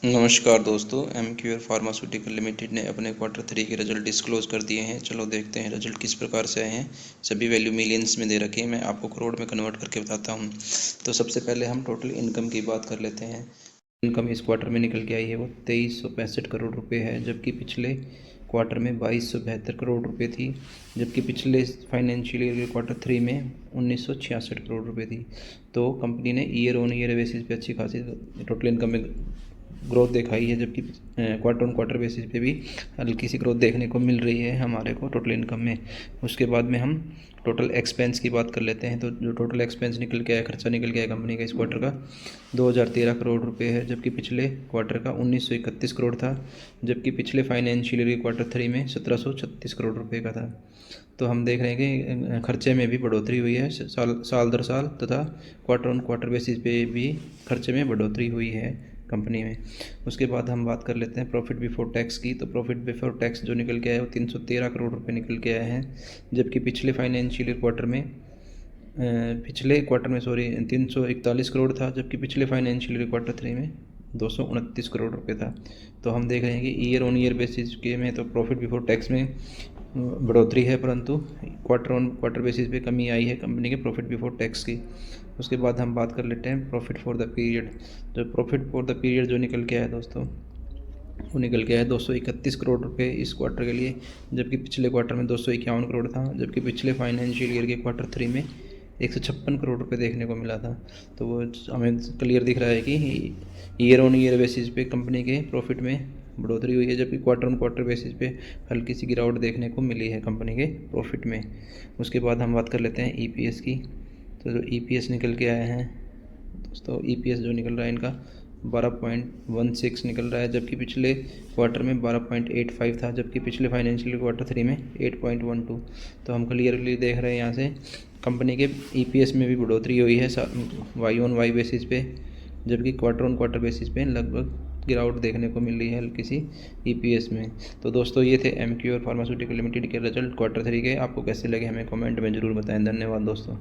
नमस्कार दोस्तों, एमक्यूआर pharmaceutical limited ने अपने क्वार्टर 3 के रिजल्ट डिस्क्लोज कर दिए हैं। चलो देखते हैं रिजल्ट किस प्रकार से आए हैं। सभी वैल्यू मिलियंस में दे रखे हैं, मैं आपको करोड़ में कन्वर्ट करके बताता हूं। तो सबसे पहले हम टोटल इनकम की बात कर लेते हैं। इनकम इस क्वार्टर में निकल के आई है वो 2365 करोड़ रुपए है, जबकि पिछले क्वार्टर में 2272 करोड़ रुपए थी, जबकि पिछले फाइनेंशियल ईयर के क्वार्टर 3 में 1966 करोड़ रुपए थी। तो कंपनी ने ईयर ऑन ईयर बेसिस पे अच्छी खासी टोटल इनकम में ग्रोथ दिखाई है, जबकि क्वार्टर ऑन क्वार्टर बेसिस पे भी हल्की सी ग्रोथ देखने को मिल रही है हमारे को टोटल इनकम में। उसके बाद में हम टोटल एक्सपेंस की बात कर लेते हैं। तो जो टोटल एक्सपेंस निकल के आया, खर्चा निकल के आया कंपनी का इस क्वार्टर का 2013 करोड़ रुपए है, जबकि पिछले क्वार्टर का 1931 करोड़ था, जबकि पिछले फाइनेंशियल ईयर क्वार्टर 3 में 1736 करोड़ रुपए का था। तो हम देख रहे हैं कि खर्चे में भी बढ़ोतरी हुई है साल दर साल, तथा क्वार्टर ऑन क्वार्टर बेसिस पे भी खर्चे में बढ़ोतरी हुई है कंपनी में। उसके बाद हम बात कर लेते हैं प्रॉफिट बिफोर टैक्स की। तो प्रॉफिट बिफोर टैक्स जो निकल के आया वो 313 करोड़ रुपए निकल के आए हैं, जबकि पिछले फाइनेंशियल क्वार्टर में पिछले क्वार्टर में 341 करोड़ था, जबकि पिछले फाइनेंशियल क्वार्टर 3 में 229 करोड़ रुपए था। तो हम देख रहे हैं कि ईयर ऑन ईयर बेसिस के में तो प्रॉफिट बिफोर टैक्स में बढ़ोतरी है, परंतु क्वार्टर ऑन क्वार्टर बेसिस पे कमी आई है कंपनी के प्रॉफिट बिफोर टैक्स की। उसके बाद हम बात कर लेते हैं प्रॉफिट फॉर द पीरियड। जो प्रॉफिट फॉर द पीरियड जो निकल के आया दोस्तों, वो निकल के आया 231 करोड़ रुपए इस क्वार्टर के लिए, जबकि पिछले क्वार्टर में 251 करोड़ था, जबकि पिछले फाइनेंशियल ईयर के क्वार्टर 3 में 156 करोड़ रुपए देखने को मिला था। तो वो हमें क्लियर दिख रहा है कि ईयर ऑन ईयर बेसिस पे कंपनी के प्रॉफिट में बढ़ोतरी हुई है, जबकि क्वार्टर ऑन क्वार्टर बेसिस पे हल्की सी गिरावट देखने को मिली है कंपनी के प्रॉफिट में। उसके बाद हम बात कर लेते हैं ईपीएस की। तो जो ईपीएस निकल के आए हैं दोस्तों, ईपीएस जो निकल रहा है इनका 12.16 निकल रहा है, जबकि पिछले क्वार्टर में 12.85 था, जबकि पिछले फाइनेंशियल क्वार्टर 3 में 8.12। तो हम क्लियरली देख रहे हैं यहाँ से कंपनी के ईपीएस में भी बढ़ोतरी हुई है वाई ऑन वाई बेसिस पे, जबकि क्वार्टर ऑन क्वार्टर बेसिस पे लगभग गिरावट देखने को मिल रही है हल्की सी ईपीएस में। तो दोस्तों ये थे एमक्यूआर फार्मास्यूटिकल लिमिटेड के रिजल्ट क्वार्टर 3 के। आपको कैसे लगे हमें कमेंट में ज़रूर बताएं। धन्यवाद दोस्तों।